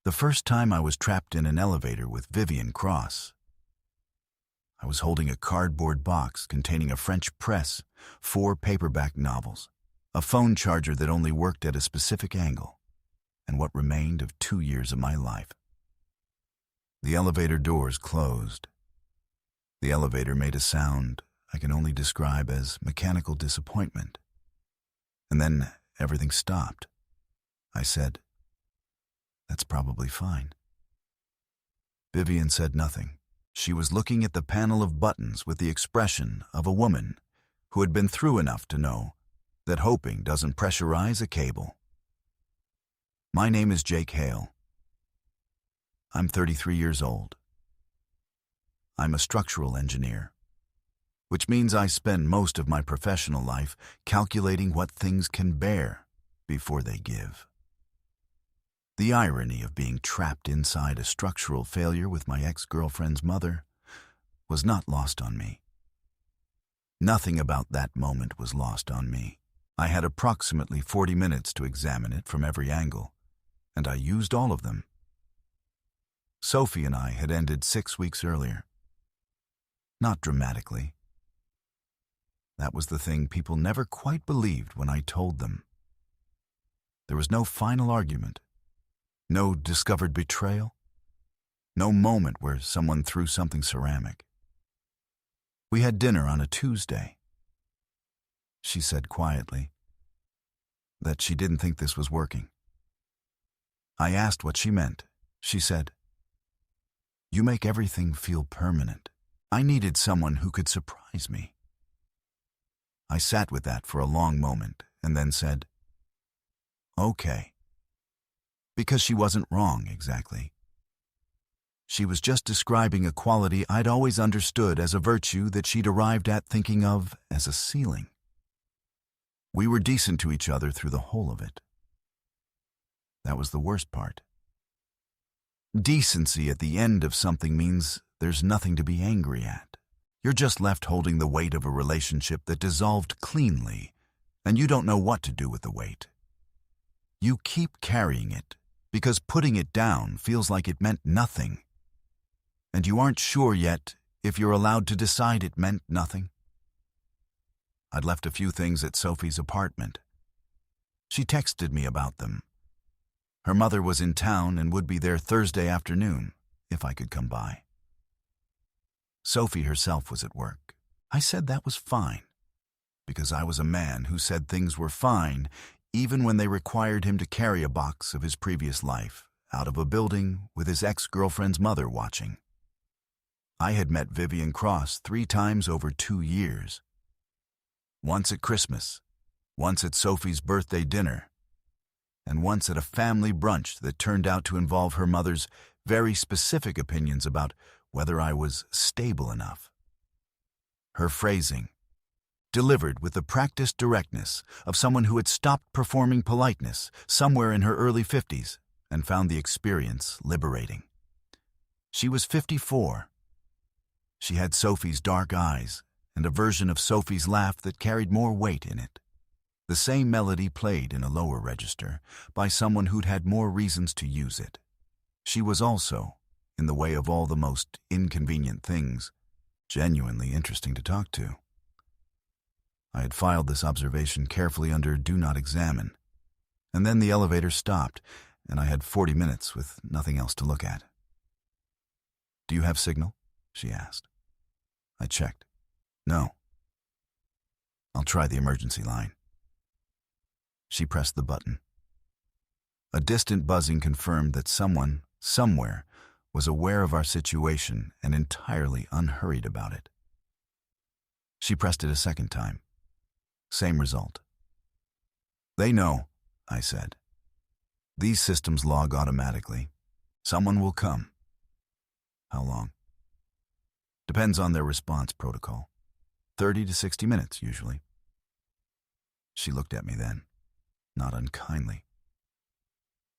The first time I was trapped in an elevator with Vivian Cross. I was holding a cardboard box containing a French press, 4 paperback novels, a phone charger that only worked at a specific angle, and what remained of 2 years of my life. The elevator doors closed. The elevator made a sound I can only describe as mechanical disappointment. And then everything stopped. I said, "That's probably fine." Vivian said nothing. She was looking at the panel of buttons with the expression of a woman who had been through enough to know that hoping doesn't pressurize a cable. My name is Jake Hale. I'm 33 years old. I'm a structural engineer, which means I spend most of my professional life calculating what things can bear before they give. The irony of being trapped inside a structural failure with my ex-girlfriend's mother was not lost on me. Nothing about that moment was lost on me. I had approximately 40 minutes to examine it from every angle, and I used all of them. Sophie and I had ended 6 weeks earlier. Not dramatically. That was the thing people never quite believed when I told them. There was no final argument. No discovered betrayal. No moment where someone threw something ceramic. We had dinner on a Tuesday. She said quietly that she didn't think this was working. I asked what she meant. She said, "You make everything feel permanent." I needed someone who could surprise me. I sat with that for a long moment and then said, "Okay." Because she wasn't wrong, exactly. She was just describing a quality I'd always understood as a virtue that she'd arrived at thinking of as a ceiling. We were decent to each other through the whole of it. That was the worst part. Decency at the end of something means there's nothing to be angry at. You're just left holding the weight of a relationship that dissolved cleanly, and you don't know what to do with the weight. You keep carrying it, because putting it down feels like it meant nothing. And you aren't sure yet if you're allowed to decide it meant nothing. I'd left a few things at Sophie's apartment. She texted me about them. Her mother was in town and would be there Thursday afternoon, if I could come by. Sophie herself was at work. I said that was fine, because I was a man who said things were fine even when they required him to carry a box of his previous life out of a building with his ex-girlfriend's mother watching. I had met Vivian Cross 3 times over 2 years. Once at Christmas, once at Sophie's birthday dinner, and once at a family brunch that turned out to involve her mother's very specific opinions about whether I was stable enough. Her phrasing, delivered with the practiced directness of someone who had stopped performing politeness somewhere in her early 50s and found the experience liberating. She was 54. She had Sophie's dark eyes and a version of Sophie's laugh that carried more weight in it. The same melody played in a lower register by someone who'd had more reasons to use it. She was also, in the way of all the most inconvenient things, genuinely interesting to talk to. I had filed this observation carefully under Do Not Examine, and then the elevator stopped, and I had 40 minutes with nothing else to look at. "Do you have signal?" she asked. I checked. "No." "I'll try the emergency line." She pressed the button. A distant buzzing confirmed that someone, somewhere, was aware of our situation and entirely unhurried about it. She pressed it a second time. Same result. "They know," I said. "These systems log automatically. Someone will come." "How long?" "Depends on their response protocol. 30 to 60 minutes, usually." She looked at me then, not unkindly.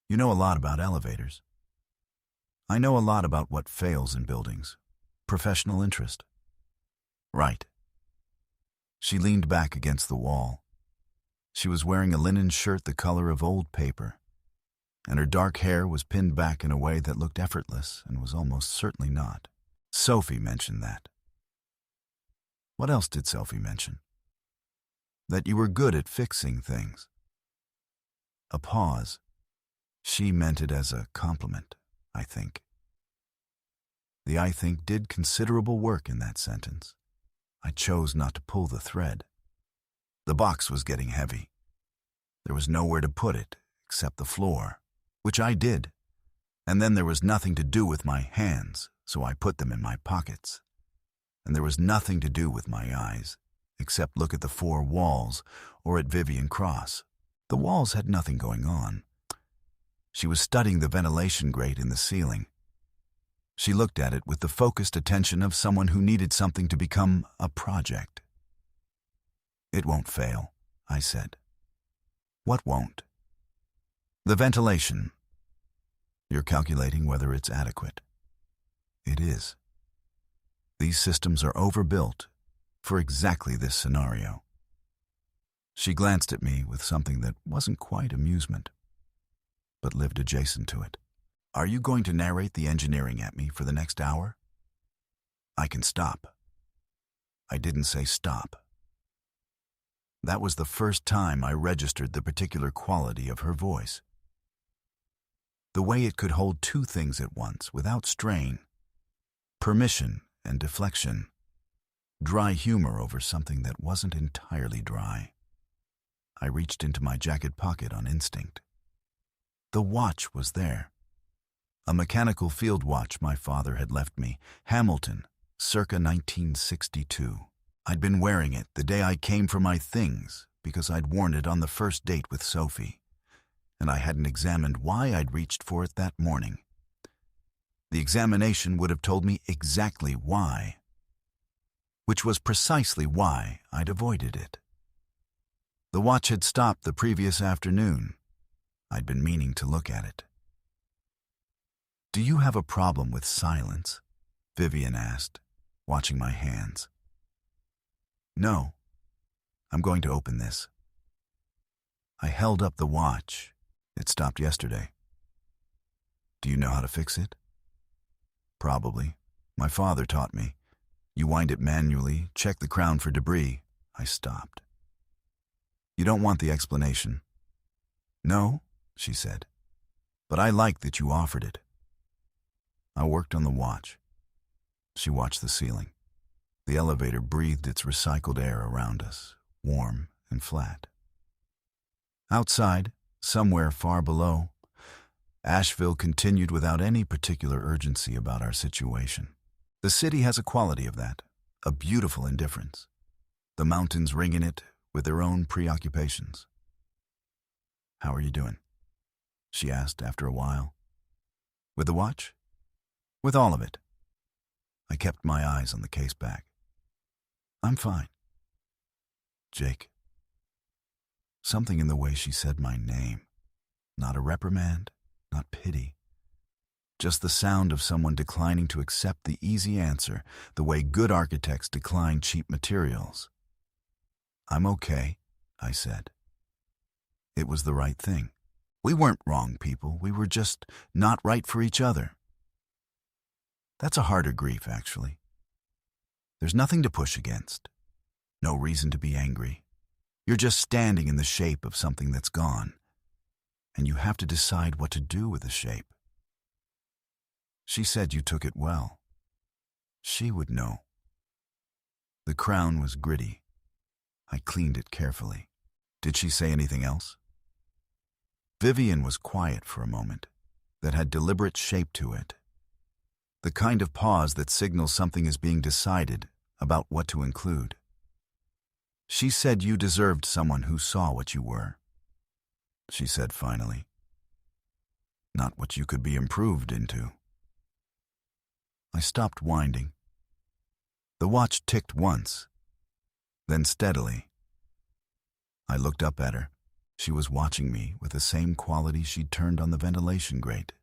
"You know a lot about elevators." "I know a lot about what fails in buildings. Professional interest." "Right." She leaned back against the wall. She was wearing a linen shirt the color of old paper. and her dark hair was pinned back in a way that looked effortless and was almost certainly not. Sophie mentioned that. What else did Sophie mention? That you were good at fixing things. A pause. She meant it as a compliment, I think. The I think did considerable work in that sentence. I chose not to pull the thread. The box was getting heavy. There was nowhere to put it except the floor, which I did. And then there was nothing to do with my hands, so I put them in my pockets. And there was nothing to do with my eyes, except look at the four walls or at Vivian Cross. The walls had nothing going on. She was studying the ventilation grate in the ceiling. She looked at it with the focused attention of someone who needed something to become a project. It won't fail, I said. What won't? The ventilation. You're calculating whether it's adequate. It is. These systems are overbuilt for exactly this scenario. She glanced at me with something that wasn't quite amusement, but lived adjacent to it. Are you going to narrate the engineering at me for the next hour? I can stop. I didn't say stop. That was the first time I registered the particular quality of her voice. The way it could hold two things at once without strain. Permission and deflection. Dry humor over something that wasn't entirely dry. I reached into my jacket pocket on instinct. The watch was there. A mechanical field watch my father had left me, Hamilton, circa 1962. I'd been wearing it the day I came for my things because I'd worn it on the first date with Sophie, and I hadn't examined why I'd reached for it that morning. The examination would have told me exactly why, which was precisely why I'd avoided it. The watch had stopped the previous afternoon. I'd been meaning to look at it. Do you have a problem with silence? Vivian asked, watching my hands. No. I'm going to open this. I held up the watch. It stopped yesterday. Do you know how to fix it? Probably. My father taught me. You wind it manually, check the crown for debris. I stopped. You don't want the explanation? No, she said. But I like that you offered it. I worked on the watch. She watched the ceiling. The elevator breathed its recycled air around us, warm and flat. Outside, somewhere far below, Asheville continued without any particular urgency about our situation. The city has a quality of that, a beautiful indifference. The mountains ring in it with their own preoccupations. How are you doing? She asked after a while. With the watch? With all of it. I kept my eyes on the case back. I'm fine. Jake. Something in the way she said my name. Not a reprimand, not pity. Just the sound of someone declining to accept the easy answer, the way good architects decline cheap materials. I'm okay, I said. It was the right thing. We weren't wrong people, we were just not right for each other. That's a harder grief, actually. There's nothing to push against. No reason to be angry. You're just standing in the shape of something that's gone, and you have to decide what to do with the shape. She said you took it well. She would know. The crown was gritty. I cleaned it carefully. Did she say anything else? Vivian was quiet for a moment, that had deliberate shape to it. The kind of pause that signals something is being decided about what to include. She said you deserved someone who saw what you were. She said finally. Not what you could be improved into. I stopped winding. The watch ticked once, then steadily. I looked up at her. She was watching me with the same quality she'd turned on the ventilation grate.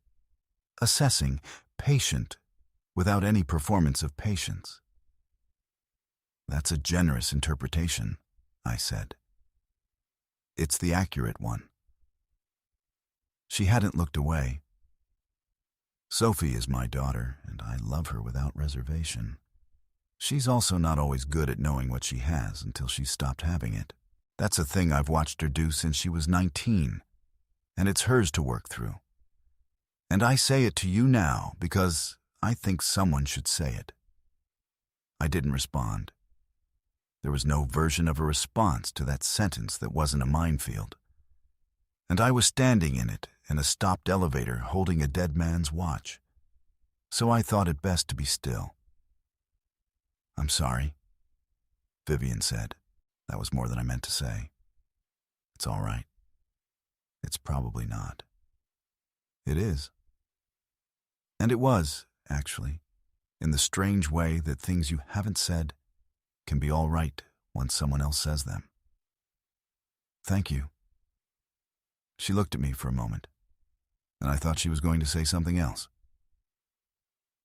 Assessing, patient, without any performance of patience. That's a generous interpretation, I said. It's the accurate one. She hadn't looked away. Sophie is my daughter, and I love her without reservation. She's also not always good at knowing what she has until she's stopped having it. That's a thing I've watched her do since she was 19, and it's hers to work through. And I say it to you now because I think someone should say it. I didn't respond. There was no version of a response to that sentence that wasn't a minefield. And I was standing in it in a stopped elevator holding a dead man's watch. So I thought it best to be still. "I'm sorry," Vivian said. That was more than I meant to say. "It's all right." "It's probably not." "It is." And it was, actually, in the strange way that things you haven't said can be all right once someone else says them. "Thank you." She looked at me for a moment, and I thought she was going to say something else.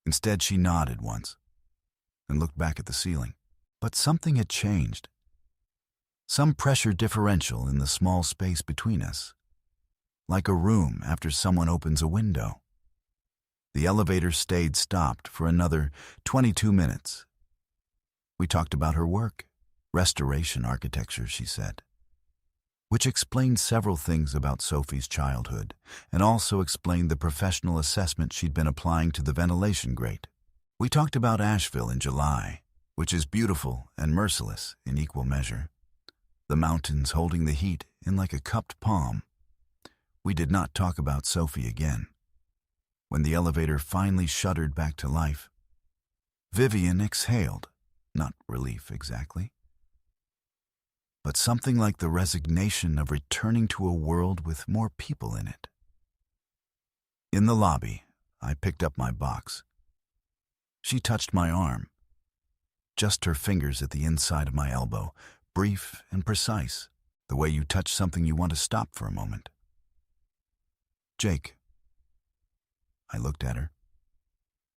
Instead, she nodded once and looked back at the ceiling. But something had changed. Some pressure differential in the small space between us, like a room after someone opens a window. The elevator stayed stopped for another 22 minutes. We talked about her work, restoration architecture, she said, which explained several things about Sophie's childhood and also explained the professional assessment she'd been applying to the ventilation grate. We talked about Asheville in July, which is beautiful and merciless in equal measure. The mountains holding the heat in like a cupped palm. We did not talk about Sophie again. When the elevator finally shuddered back to life, Vivian exhaled, not relief exactly, but something like the resignation of returning to a world with more people in it. In the lobby, I picked up my box. She touched my arm, just her fingers at the inside of my elbow, brief and precise, the way you touch something you want to stop for a moment. "Jake." I looked at her.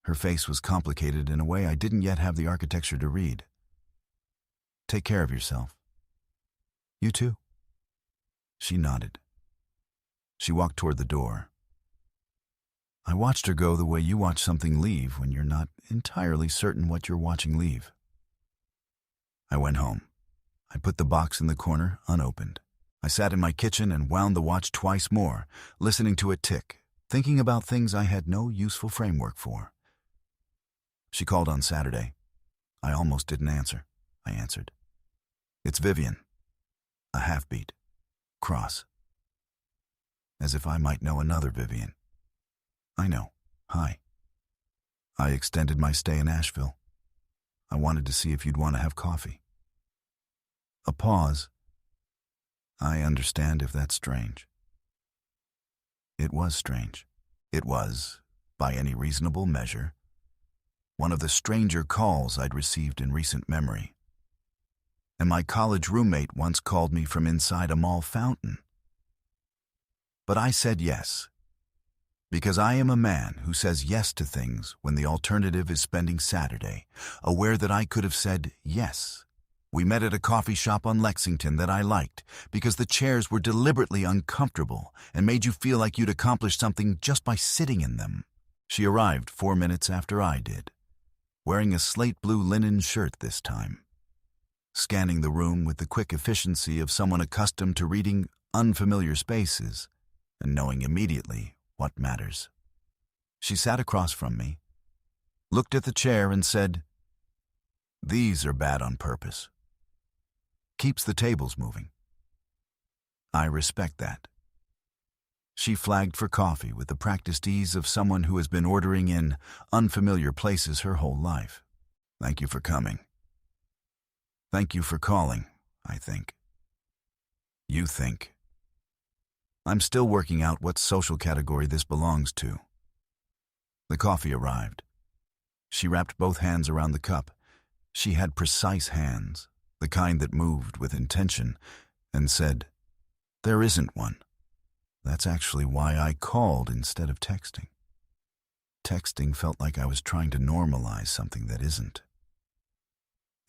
Her face was complicated in a way I didn't yet have the architecture to read. "Take care of yourself." "You too." She nodded. She walked toward the door. I watched her go the way you watch something leave when you're not entirely certain what you're watching leave. I went home. I put the box in the corner, unopened. I sat in my kitchen and wound the watch twice more, listening to it tick, thinking about things I had no useful framework for. She called on Saturday. I almost didn't answer. I answered. "It's Vivian." A half-beat. Cross. As if I might know another Vivian. "I know. Hi." I extended my stay in Asheville. I wanted to see if you'd want to have coffee. A pause. "I understand if that's strange." It was strange. It was, by any reasonable measure, one of the stranger calls I'd received in recent memory. And my college roommate once called me from inside a mall fountain. But I said yes, because I am a man who says yes to things when the alternative is spending Saturday, aware that I could have said yes. We met at a coffee shop on Lexington that I liked because the chairs were deliberately uncomfortable and made you feel like you'd accomplished something just by sitting in them. She arrived 4 minutes after I did, wearing a slate blue linen shirt this time, scanning the room with the quick efficiency of someone accustomed to reading unfamiliar spaces and knowing immediately what matters. She sat across from me, looked at the chair and said, "These are bad on purpose. Keeps the tables moving." I respect that. She flagged for coffee with the practiced ease of someone who has been ordering in unfamiliar places her whole life. "Thank you for coming." "Thank you for calling, I think." "You think." I'm still working out what social category this belongs to. The coffee arrived. She wrapped both hands around the cup. She had precise hands, the kind that moved with intention, and said, "There isn't one. That's actually why I called instead of texting." Texting felt like I was trying to normalize something that isn't.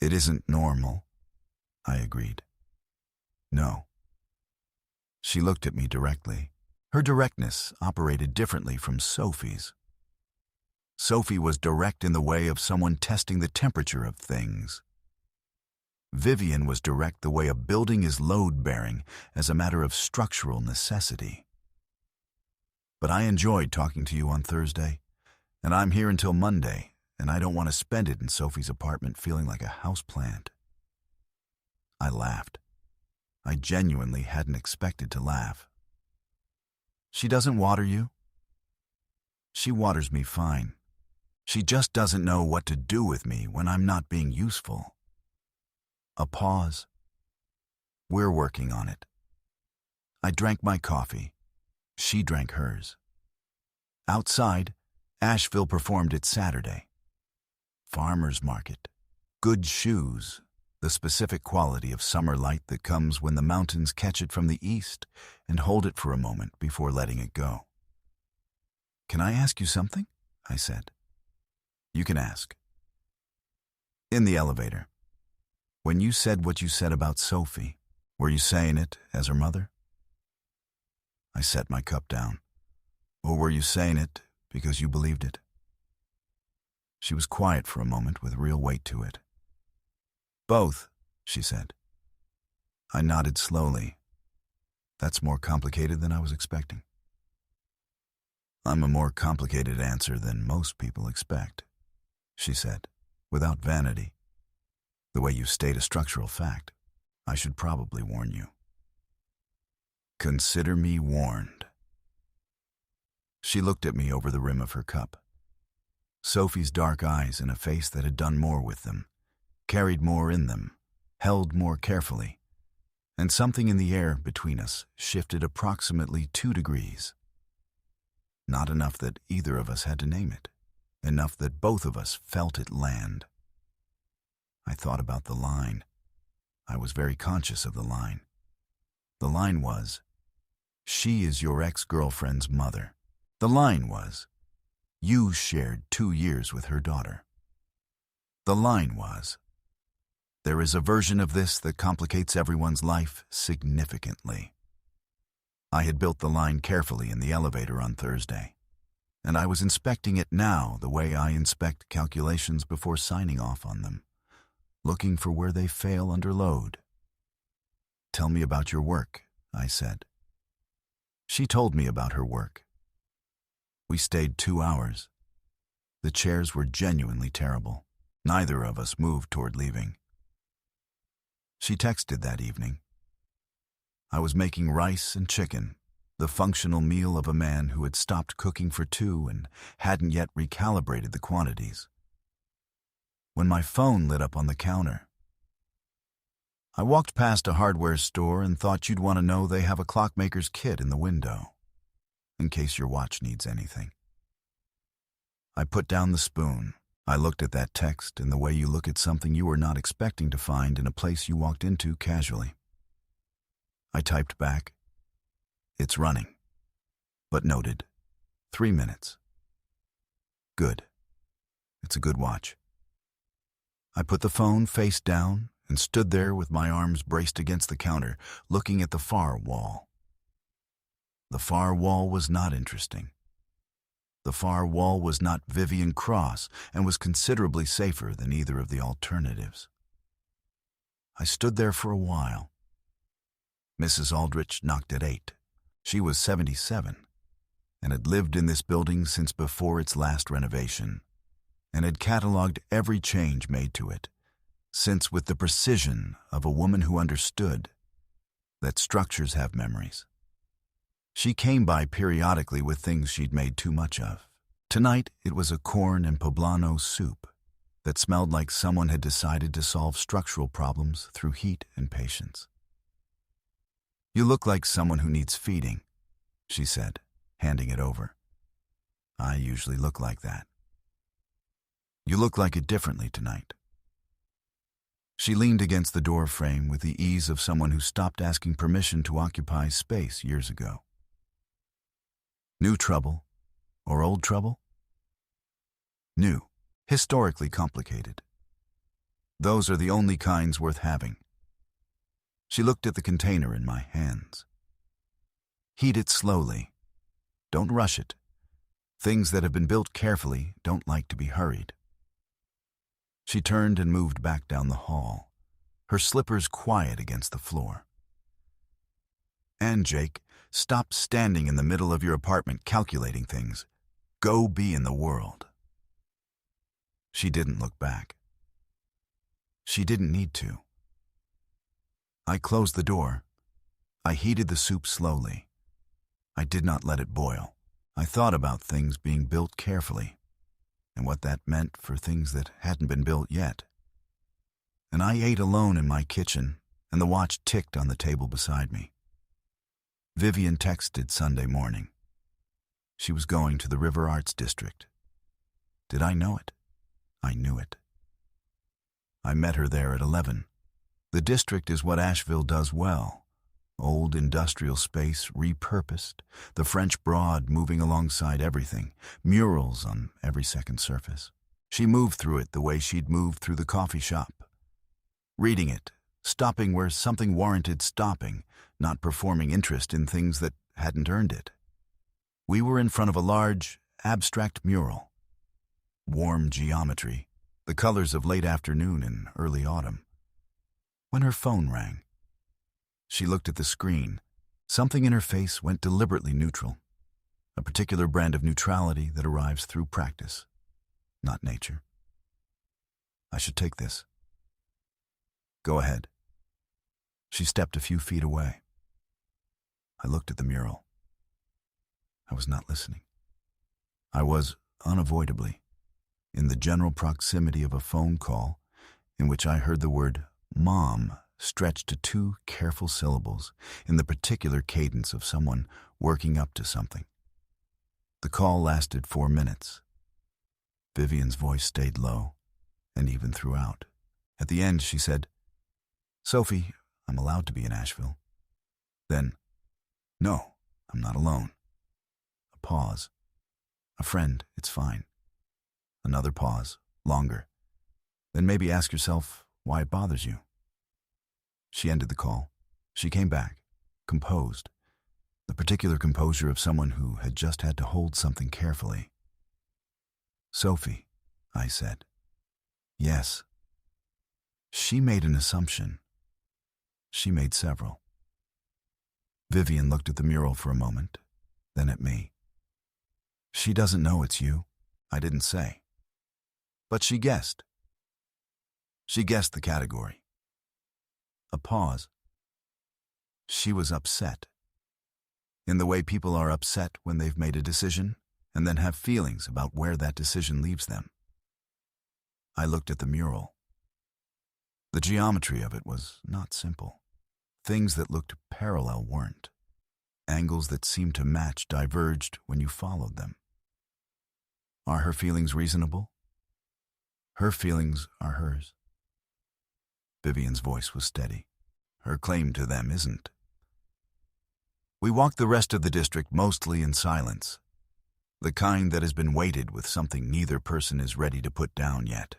"It isn't normal," I agreed. "No." She looked at me directly, Her directness operated differently from Sophie's. Sophie was direct in the way of someone testing the temperature of things. Vivian was direct the way a building is load-bearing as a matter of structural necessity. But I enjoyed talking to you on Thursday, and I'm here until Monday, and I don't want to spend it in Sophie's apartment feeling like a houseplant. I laughed. I genuinely hadn't expected to laugh. She doesn't water you? She waters me fine. She just doesn't know what to do with me when I'm not being useful. A pause. We're working on it. I drank my coffee. She drank hers. Outside, Asheville performed its Saturday. Farmer's market. Good shoes. The specific quality of summer light that comes when the mountains catch it from the east and hold it for a moment before letting it go. Can I ask you something? I said. You can ask. In the elevator, when you said what you said about Sophie, were you saying it as her mother? I set my cup down. Or were you saying it because you believed it? She was quiet for a moment with real weight to it. Both, she said. I nodded slowly. That's more complicated than I was expecting. I'm a more complicated answer than most people expect, she said, without vanity. The way you state a structural fact, I should probably warn you. Consider me warned. She looked at me over the rim of her cup. Sophie's dark eyes and a face that had done more with them, carried more in them, held more carefully, and something in the air between us shifted approximately 2 degrees. Not enough that either of us had to name it, enough that both of us felt it land. I thought about the line. I was very conscious of the line. The line was, she is your ex-girlfriend's mother. The line was, you shared 2 years with her daughter. The line was, there is a version of this that complicates everyone's life significantly. I had built the line carefully in the elevator on Thursday, and I was inspecting it now the way I inspect calculations before signing off on them, looking for where they fail under load. Tell me about your work, I said. She told me about her work. We stayed 2 hours. The chairs were genuinely terrible. Neither of us moved toward leaving. She texted that evening. I was making rice and chicken, the functional meal of a man who had stopped cooking for 2 and hadn't yet recalibrated the quantities. When my phone lit up on the counter, I walked past a hardware store and thought you'd want to know they have a clockmaker's kit in the window, in case your watch needs anything. I put down the spoon. I looked at that text in the way you look at something you were not expecting to find in a place you walked into casually. I typed back, it's running, but noted, 3 minutes. Good. It's a good watch. I put the phone face down and stood there with my arms braced against the counter, looking at the far wall. The far wall was not interesting. The far wall was not Vivian Cross and was considerably safer than either of the alternatives. I stood there for a while. Mrs. Aldrich knocked at 8. She was 77 and had lived in this building since before its last renovation and had cataloged every change made to it, since with the precision of a woman who understood that structures have memories. She came by periodically with things she'd made too much of. Tonight, it was a corn and poblano soup that smelled like someone had decided to solve structural problems through heat and patience. You look like someone who needs feeding, she said, handing it over. I usually look like that. You look like it differently tonight. She leaned against the door frame with the ease of someone who stopped asking permission to occupy space years ago. New trouble or old trouble? New, historically complicated. Those are the only kinds worth having. She looked at the container in my hands. Heat it slowly, Don't rush it. Things that have been built carefully don't like to be hurried. She turned and moved back down the hall, her slippers quiet against the floor. And Jake, stop standing in the middle of your apartment calculating things. Go be in the world. She didn't look back. She didn't need to. I closed the door. I heated the soup slowly. I did not let it boil. I thought about things being built carefully, and what that meant for things that hadn't been built yet. And I ate alone in my kitchen, and the watch ticked on the table beside me. Vivian texted Sunday morning. She was going to the River Arts District. Did I know it? I knew it. I met her there at 11. The district is what Asheville does well. Old industrial space repurposed, the French Broad moving alongside everything, murals on every second surface. She moved through it the way she'd moved through the coffee shop. Reading it, stopping where something warranted stopping, not performing interest in things that hadn't earned it. We were in front of a large, abstract mural. Warm geometry, the colors of late afternoon and early autumn. When her phone rang, she looked at the screen. Something in her face went deliberately neutral, a particular brand of neutrality that arrives through practice, not nature. I should take this. Go ahead. She stepped a few feet away. I looked at the mural. I was not listening. I was, unavoidably, in the general proximity of a phone call in which I heard the word "mom" stretched to 2 careful syllables in the particular cadence of someone working up to something. The call lasted 4 minutes. Vivian's voice stayed low, and even throughout. At the end, she said, "Sophie, I'm allowed to be in Asheville." Then, "No, I'm not alone." A pause. "A friend, it's fine." Another pause, longer. Then maybe ask yourself why it bothers you. She ended the call. She came back, composed, the particular composure of someone who had just had to hold something carefully. "Sophie," I said. "Yes." She made an assumption. She made several. Vivian looked at the mural for a moment, then at me. "She doesn't know it's you," I didn't say. But she guessed. She guessed the category. A pause. She was upset. In the way people are upset when they've made a decision and then have feelings about where that decision leaves them. I looked at the mural. The geometry of it was not simple. Things that looked parallel weren't. Angles that seemed to match diverged when you followed them. Are her feelings reasonable? Her feelings are hers. Vivian's voice was steady. Her claim to them isn't. We walked the rest of the district mostly in silence, the kind that has been weighted with something neither person is ready to put down yet.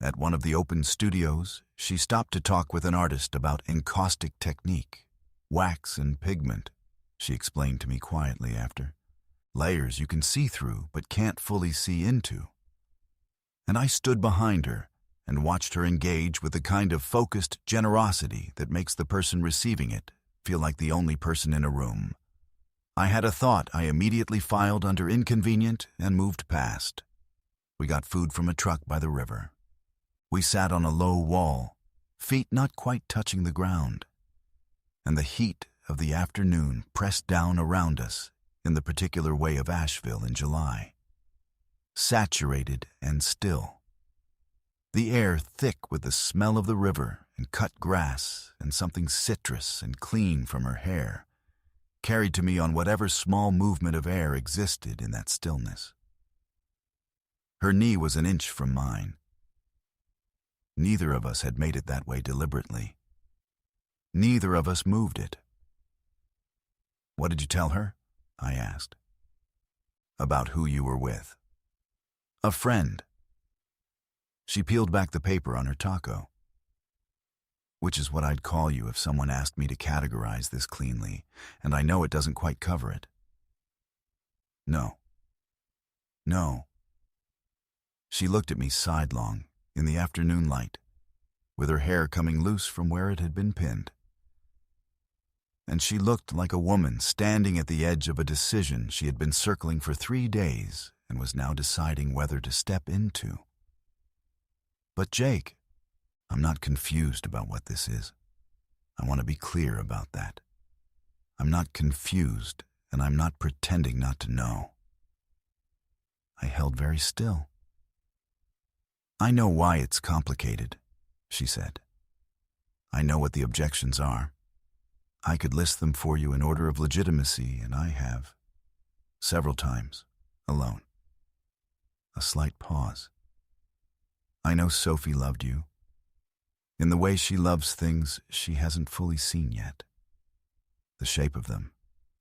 At one of the open studios, she stopped to talk with an artist about encaustic technique, wax and pigment, she explained to me quietly after. Layers you can see through but can't fully see into. And I stood behind her and watched her engage with the kind of focused generosity that makes the person receiving it feel like the only person in a room. I had a thought I immediately filed under inconvenient and moved past. We got food from a truck by the river. We sat on a low wall, feet not quite touching the ground, and the heat of the afternoon pressed down around us in the particular way of Asheville in July. Saturated and still. The air thick with the smell of the river and cut grass and something citrus and clean from her hair, carried to me on whatever small movement of air existed in that stillness. Her knee was an inch from mine. Neither of us had made it that way deliberately. Neither of us moved it. "What did you tell her?" I asked. "About who you were with." "A friend." She peeled back the paper on her taco. "Which is what I'd call you if someone asked me to categorize this cleanly, and I know it doesn't quite cover it. No. No. She looked at me sidelong in the afternoon light, with her hair coming loose from where it had been pinned. And she looked like a woman standing at the edge of a decision she had been circling for 3 days and was now deciding whether to step into. But Jake, I'm not confused about what this is. I want to be clear about that. I'm not confused, and I'm not pretending not to know. I held very still. I know why it's complicated, she said. I know what the objections are. I could list them for you in order of legitimacy, and I have. Several times, alone. A slight pause. I know Sophie loved you. In the way she loves things she hasn't fully seen yet. The shape of them,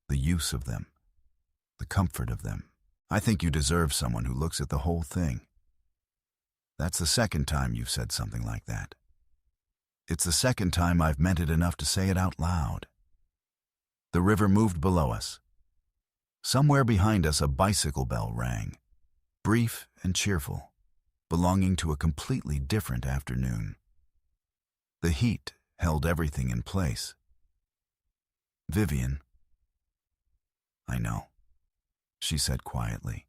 the use of them, the comfort of them. I think you deserve someone who looks at the whole thing. That's the second time you've said something like that. It's the second time I've meant it enough to say it out loud. The river moved below us. Somewhere behind us a bicycle bell rang, brief and cheerful, belonging to a completely different afternoon. The heat held everything in place. Vivian. I know, she said quietly.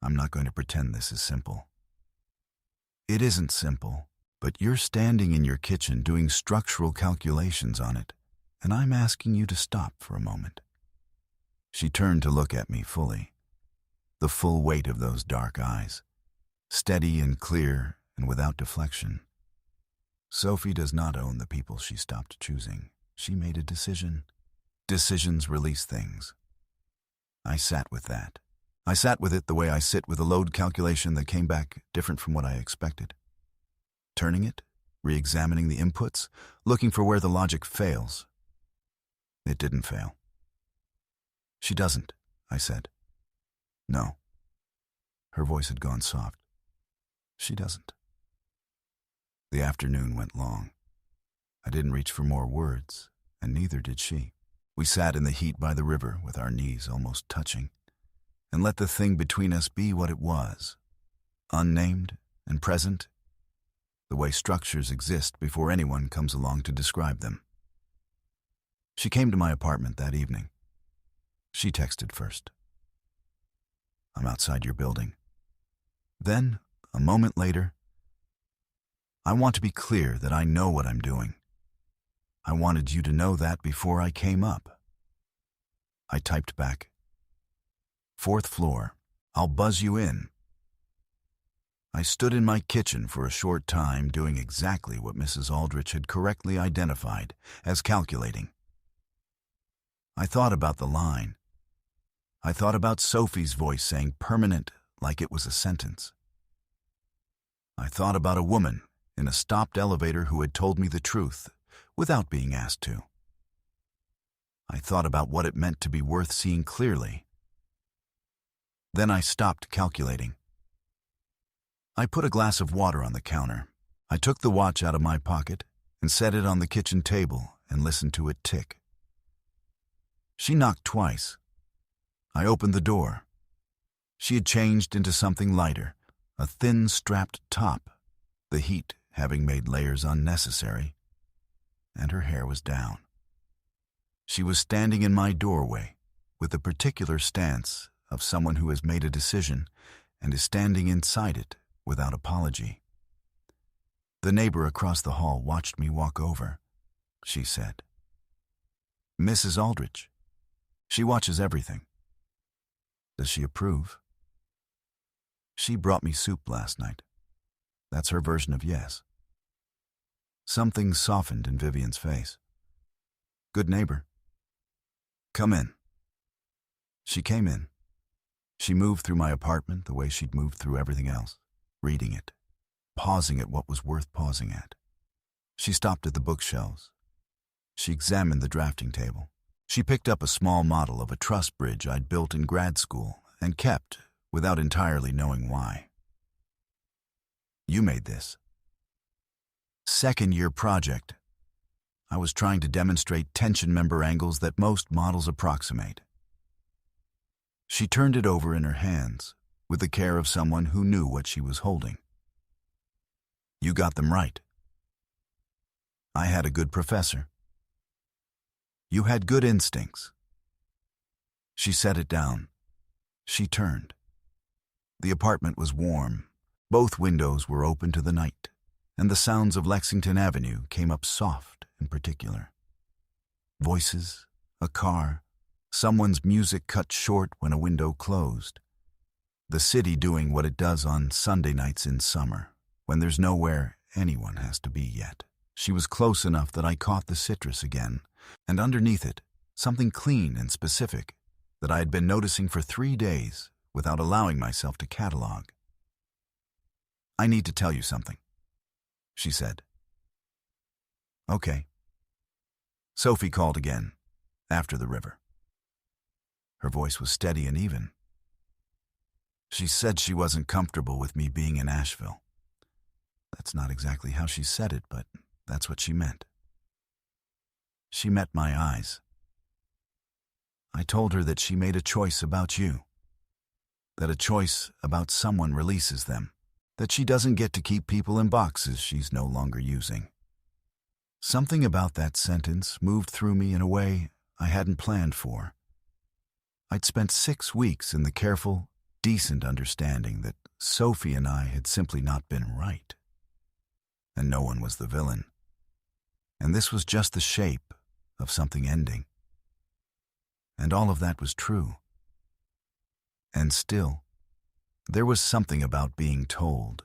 I'm not going to pretend this is simple. It isn't simple, but you're standing in your kitchen doing structural calculations on it, and I'm asking you to stop for a moment. She turned to look at me fully, the full weight of those dark eyes, steady and clear and without deflection. Sophie does not own the people she stopped choosing. She made a decision. Decisions release things. I sat with that. I sat with it the way I sit with a load calculation that came back different from what I expected. Turning it, re-examining the inputs, looking for where the logic fails. It didn't fail. She doesn't, I said. No. Her voice had gone soft. She doesn't. The afternoon went long. I didn't reach for more words, and neither did she. We sat in the heat by the river with our knees almost touching, and let the thing between us be what it was, unnamed and present, the way structures exist before anyone comes along to describe them. She came to my apartment that evening. She texted first. I'm outside your building. Then, a moment later, I want to be clear that I know what I'm doing. I wanted you to know that before I came up. I typed back, 4th floor, I'll buzz you in. I stood in my kitchen for a short time doing exactly what Mrs. Aldrich had correctly identified as calculating. I thought about the line. I thought about Sophie's voice saying permanent like it was a sentence. I thought about a woman in a stopped elevator who had told me the truth without being asked to. I thought about what it meant to be worth seeing clearly. Then I stopped calculating. I put a glass of water on the counter. I took the watch out of my pocket and set it on the kitchen table and listened to it tick. She knocked twice. I opened the door. She had changed into something lighter, a thin strapped top, the heat having made layers unnecessary, and her hair was down. She was standing in my doorway with the particular stance of someone who has made a decision and is standing inside it without apology. The neighbor across the hall watched me walk over. She said, Mrs. Aldrich. She watches everything. Does she approve? She brought me soup last night. That's her version of yes. Something softened in Vivian's face. Good neighbor. Come in. She came in. She moved through my apartment the way she'd moved through everything else, reading it, pausing at what was worth pausing at. She stopped at the bookshelves. She examined the drafting table. She picked up a small model of a truss bridge I'd built in grad school and kept without entirely knowing why. You made this. Second-year project. I was trying to demonstrate tension member angles that most models approximate. She turned it over in her hands, with the care of someone who knew what she was holding. You got them right. I had a good professor. You had good instincts. She set it down. She turned. The apartment was warm. Both windows were open to the night, and the sounds of Lexington Avenue came up soft in particular. Voices, a car, someone's music cut short when a window closed. The city doing what it does on Sunday nights in summer, when there's nowhere anyone has to be yet. She was close enough that I caught the citrus again, and underneath it, something clean and specific that I had been noticing for 3 days without allowing myself to catalog. I need to tell you something, she said. Okay. Sophie called again, after the river. Her voice was steady and even. She said she wasn't comfortable with me being in Asheville. That's not exactly how she said it, but that's what she meant. She met my eyes. I told her that she made a choice about you, that a choice about someone releases them, that she doesn't get to keep people in boxes she's no longer using. Something about that sentence moved through me in a way I hadn't planned for. I'd spent 6 weeks in the careful, decent understanding that Sophie and I had simply not been right. And no one was the villain. And this was just the shape of something ending. And all of that was true. And still, there was something about being told,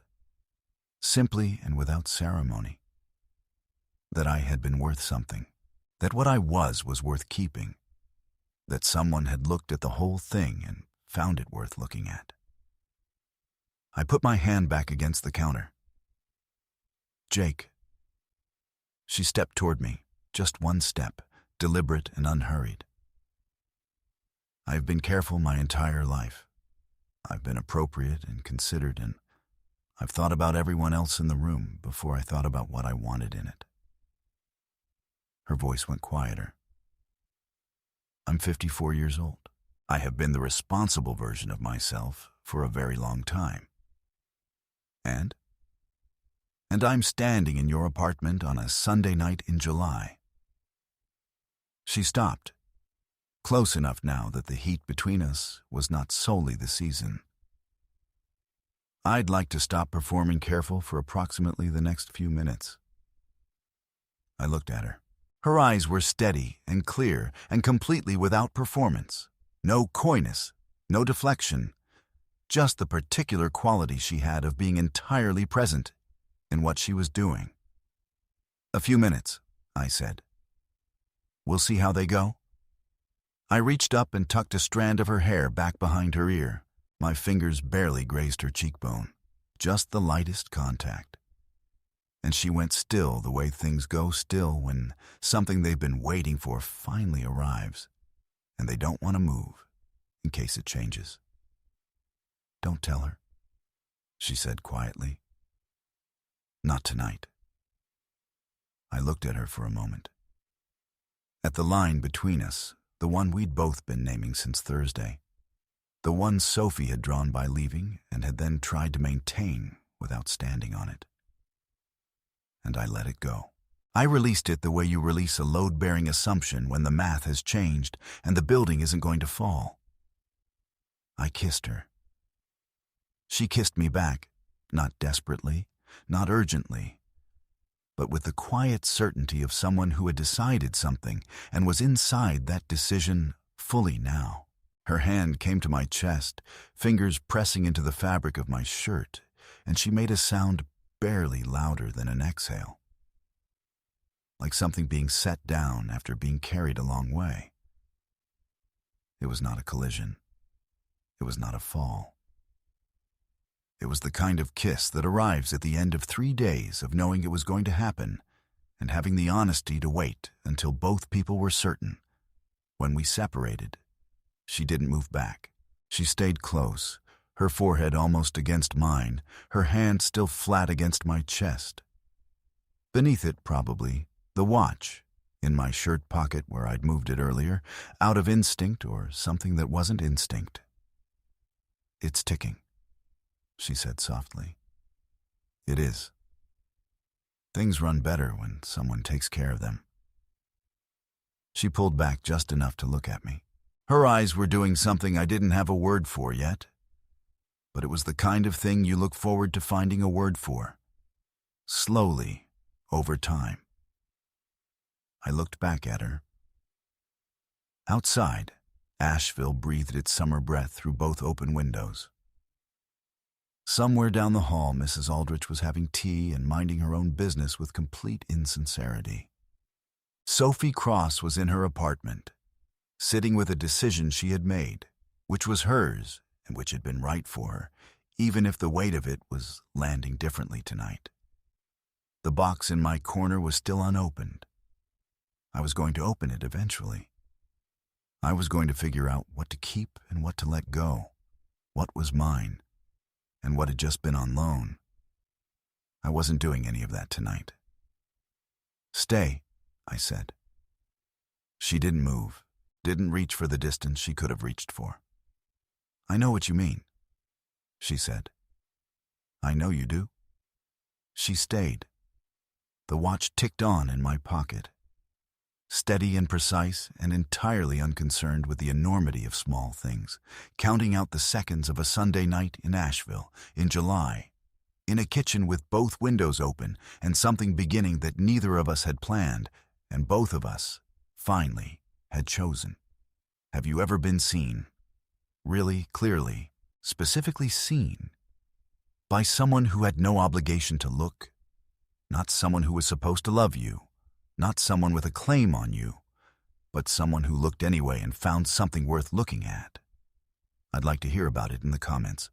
simply and without ceremony, that I had been worth something, that what I was worth keeping, that someone had looked at the whole thing and found it worth looking at. I put my hand back against the counter. Jake. She stepped toward me, just one step, deliberate and unhurried. I've been careful my entire life. I've been appropriate and considered, and I've thought about everyone else in the room before I thought about what I wanted in it. Her voice went quieter. I'm 54 years old. I have been the responsible version of myself for a very long time. And I'm standing in your apartment on a Sunday night in July. She stopped, close enough now that the heat between us was not solely the season. I'd like to stop performing careful for approximately the next few minutes. I looked at her. Her eyes were steady and clear and completely without performance. No coyness, no deflection, just the particular quality she had of being entirely present in what she was doing. A few minutes, I said. We'll see how they go. I reached up and tucked a strand of her hair back behind her ear. My fingers barely grazed her cheekbone, just the lightest contact. And she went still the way things go still when something they've been waiting for finally arrives, and they don't want to move in case it changes. Don't tell her, she said quietly. Not tonight. I looked at her for a moment. At the line between us, the one we'd both been naming since Thursday, the one Sophie had drawn by leaving and had then tried to maintain without standing on it. And I let it go. I released it the way you release a load-bearing assumption when the math has changed and the building isn't going to fall. I kissed her. She kissed me back, not desperately, not urgently, but with the quiet certainty of someone who had decided something and was inside that decision fully now. Her hand came to my chest, fingers pressing into the fabric of my shirt, and she made a sound barely louder than an exhale, like something being set down after being carried a long way. It was not a collision. It was not a fall. It was the kind of kiss that arrives at the end of 3 days of knowing it was going to happen and having the honesty to wait until both people were certain. When we separated, she didn't move back. She stayed close, her forehead almost against mine, her hand still flat against my chest. Beneath it, probably, the watch, in my shirt pocket where I'd moved it earlier, out of instinct or something that wasn't instinct, It's ticking, she said softly. It is. Things run better when someone takes care of them. She pulled back just enough to look at me. Her eyes were doing something I didn't have a word for yet, but it was the kind of thing you look forward to finding a word for. Slowly, over time. I looked back at her. Outside, Asheville breathed its summer breath through both open windows. Somewhere down the hall, Mrs. Aldrich was having tea and minding her own business with complete insincerity. Sophie Cross was in her apartment, sitting with a decision she had made, which was hers and which had been right for her, even if the weight of it was landing differently tonight. The box in my corner was still unopened. I was going to open it eventually. I was going to figure out what to keep and what to let go, what was mine, and what had just been on loan. I wasn't doing any of that tonight. Stay, I said. She didn't move, didn't reach for the distance she could have reached for. I know what you mean, she said. I know you do. She stayed. The watch ticked on in my pocket. Steady and precise and entirely unconcerned with the enormity of small things, counting out the seconds of a Sunday night in Asheville, in July, in a kitchen with both windows open and something beginning that neither of us had planned, and both of us, finally, had chosen. Have you ever been seen? Really, clearly, specifically seen? By someone who had no obligation to look? Not someone who was supposed to love you? Not someone with a claim on you, but someone who looked anyway and found something worth looking at? I'd like to hear about it in the comments.